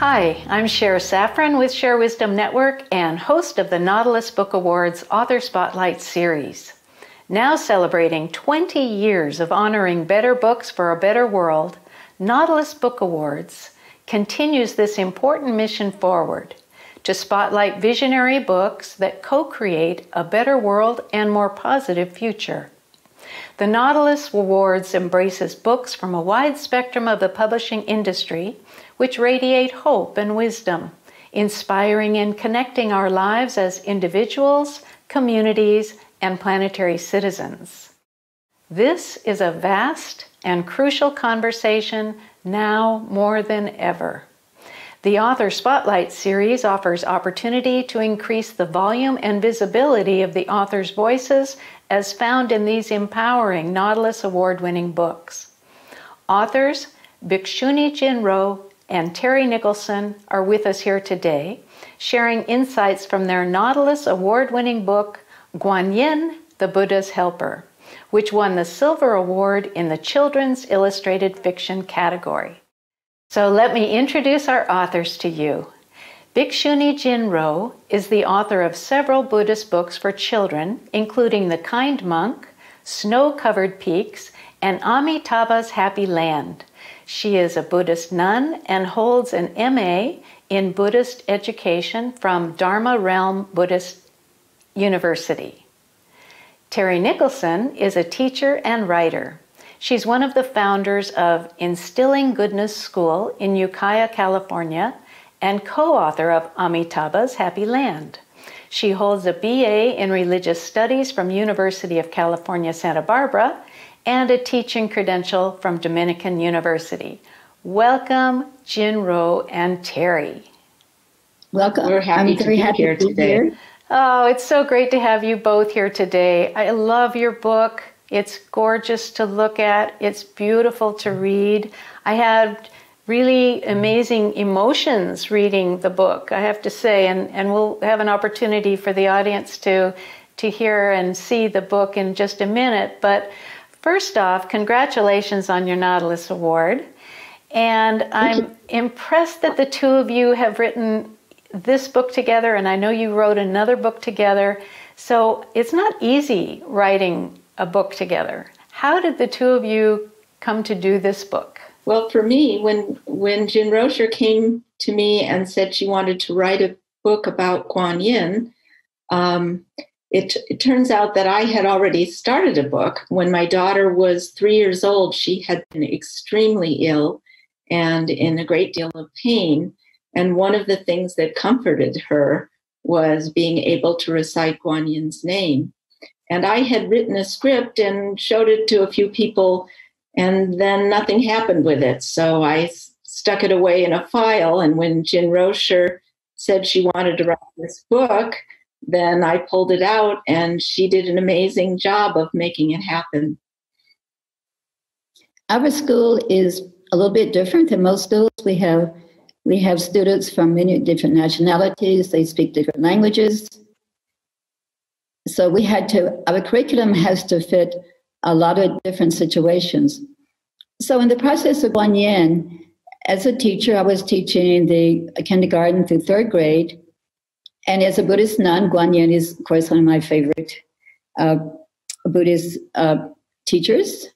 Hi, I'm Cher Safran with Share Wisdom Network and host of the Nautilus Book Awards Author Spotlight Series. Now celebrating 20 years of honoring better books for a better world, Nautilus Book Awards continues this important mission forward to spotlight visionary books that co-create a better world and more positive future. The Nautilus Awards embraces books from a wide spectrum of the publishing industry which radiate hope and wisdom, inspiring and connecting our lives as individuals, communities, and planetary citizens. This is a vast and crucial conversation now more than ever. The Author Spotlight series offers opportunity to increase the volume and visibility of the authors' voices as found in these empowering Nautilus Award-winning books. Authors Bhikshuni and Terri Nicholson are with us here today, sharing insights from their Nautilus Award-winning book, Guanyin, the Buddha's Helper, which won the Silver Award in the Children's Illustrated Fiction category. So let me introduce our authors to you. Bhikshuni Jinro is the author of several Buddhist books for children, including The Kind Monk, Snow-Covered Peaks, and Amitabha's Happy Land. She is a Buddhist nun and holds an MA in Buddhist education from Dharma Realm Buddhist University. Terri Nicholson is a teacher and writer. She's one of the founders of Instilling Goodness School in Ukiah, California, and co-author of Amitabha's Happy Land. She holds a BA in Religious Studies from University of California, Santa Barbara, and a teaching credential from Dominican University. Welcome, Jinro and Terri. Welcome. We're happy to be here today. Oh, it's so great to have you both here today. I love your book. It's gorgeous to look at. It's beautiful to read. I had really amazing emotions reading the book, I have to say, and we'll have an opportunity for the audience to hear and see the book in just a minute. But first off, congratulations on your Nautilus Award. And I'm impressed that the two of you have written this book together, and I know you wrote another book together. So it's not easy writing a book together. How did the two of you come to do this book? Well, for me, when Jin Rocher came to me and said she wanted to write a book about Guanyin, it turns out that I had already started a book. When my daughter was 3 years old, she had been extremely ill and in a great deal of pain. And one of the things that comforted her was being able to recite Guanyin's name. And I had written a script and showed it to a few people, and then nothing happened with it. So I stuck it away in a file. And when Jin Rocher said she wanted to write this book, then I pulled it out, and she did an amazing job of making it happen. Our school is a little bit different than most schools. We have students from many different nationalities. They speak different languages. So our curriculum has to fit a lot of different situations. So in the process of Guanyin, as a teacher, I was teaching the kindergarten through third grade. And as a Buddhist nun, Guanyin is, of course, one of my favorite Buddhist teachers.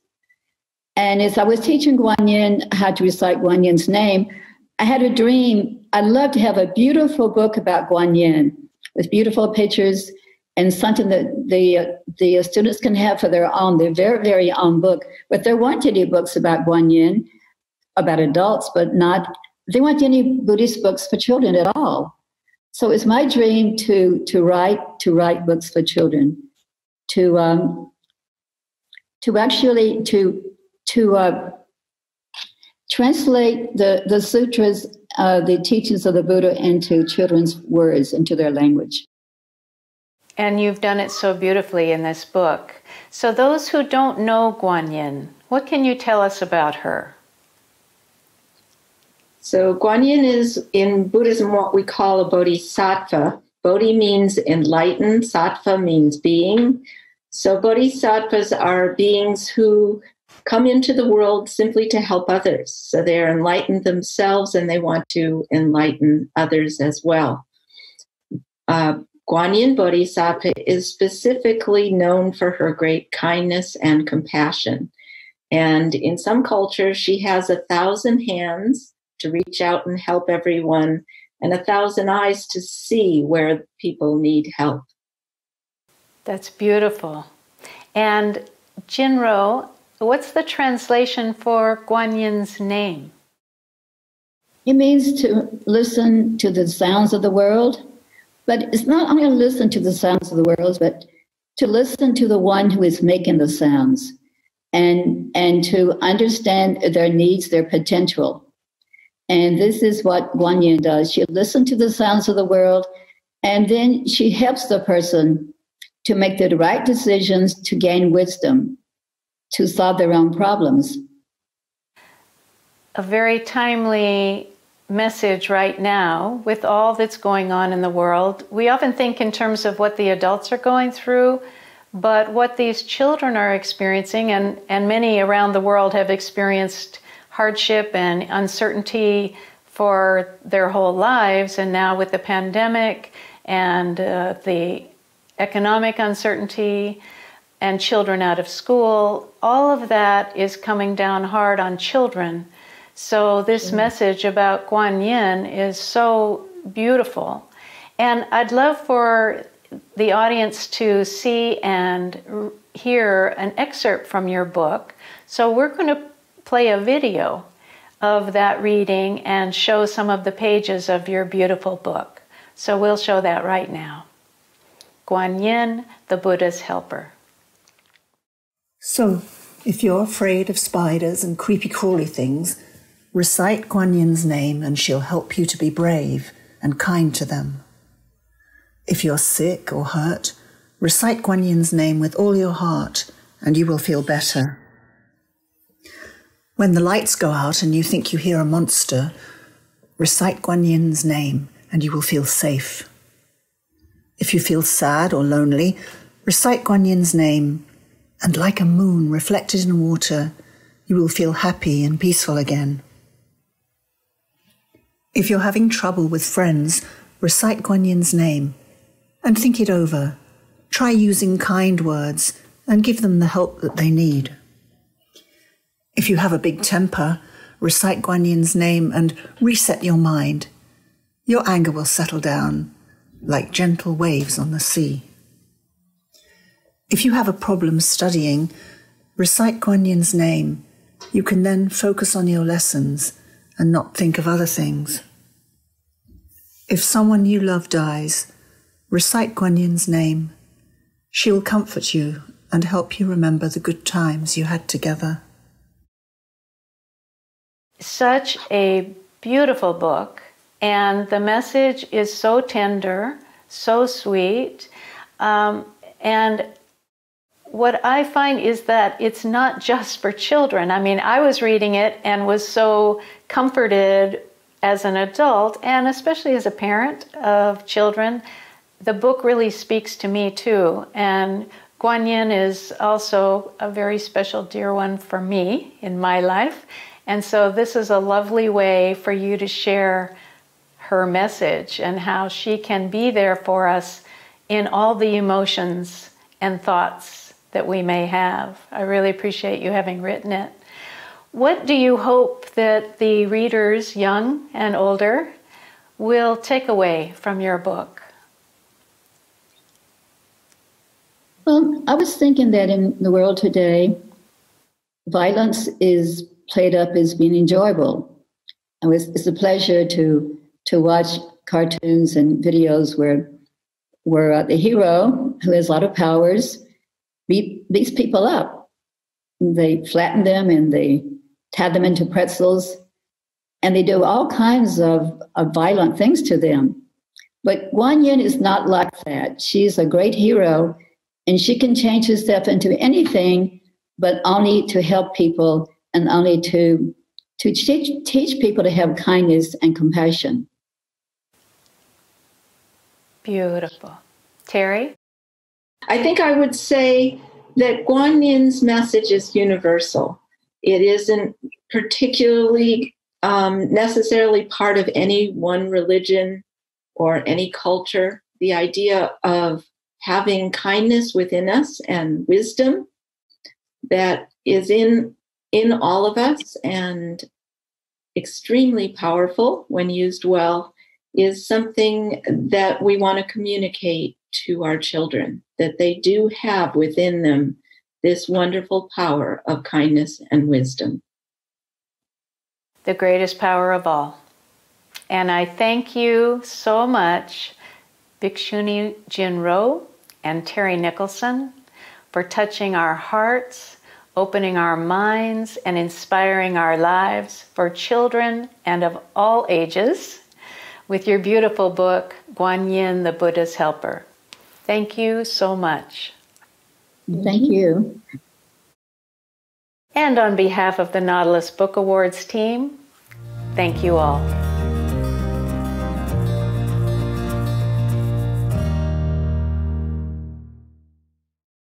And as I was teaching Guanyin how to recite Guanyin's name, I had a dream. I'd love to have a beautiful book about Guanyin with beautiful pictures and something that the students can have for their very, very own book. But there weren't any books about Guanyin, about adults, but there weren't any Buddhist books for children at all. So it's my dream to write books for children, to translate the sutras, the teachings of the Buddha into children's words, into their language. And you've done it so beautifully in this book. So those who don't know Guanyin, what can you tell us about her? So Guanyin is in Buddhism what we call a bodhisattva. Bodhi means enlightened, sattva means being. So bodhisattvas are beings who come into the world simply to help others. So they're enlightened themselves and they want to enlighten others as well. Guanyin Bodhisattva is specifically known for her great kindness and compassion. And in some cultures, she has 1,000 hands to reach out and help everyone, and 1,000 eyes to see where people need help. That's beautiful. And Jinro, what's the translation for Guanyin's name? It means to listen to the sounds of the world, but it's not only to listen to the sounds of the world, but to listen to the one who is making the sounds and to understand their needs, their potential. And this is what Guanyin does. She listens to the sounds of the world, and then she helps the person to make the right decisions, to gain wisdom, to solve their own problems. A very timely message right now with all that's going on in the world. We often think in terms of what the adults are going through, but what these children are experiencing, and many around the world have experienced hardship and uncertainty for their whole lives, and now with the pandemic and the economic uncertainty and children out of school, all of that is coming down hard on children. So this message about Guanyin is so beautiful. And I'd love for the audience to see and hear an excerpt from your book. So we're going to play a video of that reading and show some of the pages of your beautiful book. So we'll show that right now. Guanyin, the Buddha's helper. So, if you're afraid of spiders and creepy crawly things, recite Guanyin's name and she'll help you to be brave and kind to them. If you're sick or hurt, recite Guanyin's name with all your heart and you will feel better. When the lights go out and you think you hear a monster, recite Guanyin's name and you will feel safe. If you feel sad or lonely, recite Guanyin's name, and like a moon reflected in water, you will feel happy and peaceful again. If you're having trouble with friends, recite Guanyin's name and think it over. Try using kind words and give them the help that they need. If you have a big temper, recite Guanyin's name and reset your mind. Your anger will settle down like gentle waves on the sea. If you have a problem studying, recite Guanyin's name. You can then focus on your lessons and not think of other things. If someone you love dies, recite Guanyin's name. She'll comfort you and help you remember the good times you had together. Such a beautiful book, and the message is so tender, so sweet, and what I find is that it's not just for children. I mean, I was reading it and was so comforted as an adult, and especially as a parent of children. The book really speaks to me too, and Guanyin is also a very special dear one for me in my life. And so this is a lovely way for you to share her message and how she can be there for us in all the emotions and thoughts that we may have. I really appreciate you having written it. What do you hope that the readers, young and older, will take away from your book? Well, I was thinking that in the world today, violence is played up as being enjoyable. It's a pleasure to watch cartoons and videos where the hero, who has a lot of powers, beats people up. They flatten them and they tie them into pretzels, and they do all kinds of violent things to them. But Guanyin is not like that. She's a great hero, and she can change herself into anything, but only to help people and only to teach people to have kindness and compassion. Beautiful. Terri? I think I would say that Guanyin's message is universal. It isn't particularly necessarily part of any one religion or any culture. The idea of having kindness within us and wisdom that is in all of us and extremely powerful when used well is something that we want to communicate to our children, that they do have within them this wonderful power of kindness and wisdom. The greatest power of all. And I thank you so much, Bhikshuni Jinro and Terri Nicholson, for touching our hearts, opening our minds, and inspiring our lives for children and of all ages with your beautiful book, Guanyin, the Buddha's Helper. Thank you so much. Thank you. And on behalf of the Nautilus Book Awards team, thank you all.